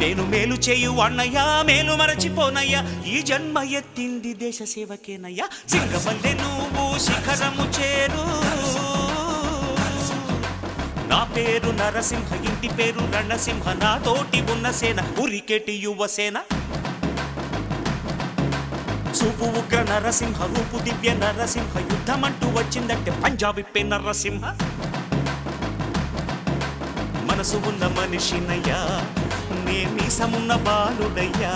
నేను మేలు చేయు అన్నయ్యా మేలు మరచిపోనయ్యా ఈ జన్మ ఎత్తింది దేశ సేవకేనయ్యా సింగమల్లె నువ్వు శిఖరము చేరు నా పేరు నరసింహ ఇంటి పేరు రణసింహ నా తోటి ఉన్న సేన ఉరికెటి యువసేన చూపు ఉగ్ర నరసింహ రూపు దివ్య నరసింహ యుద్ధమంటూ వచ్చిందంటే పంజాబీ నరసింహ మనసు ఉన్న మనిషినయ్యా నే మీసమున్న బాలుడయ్యా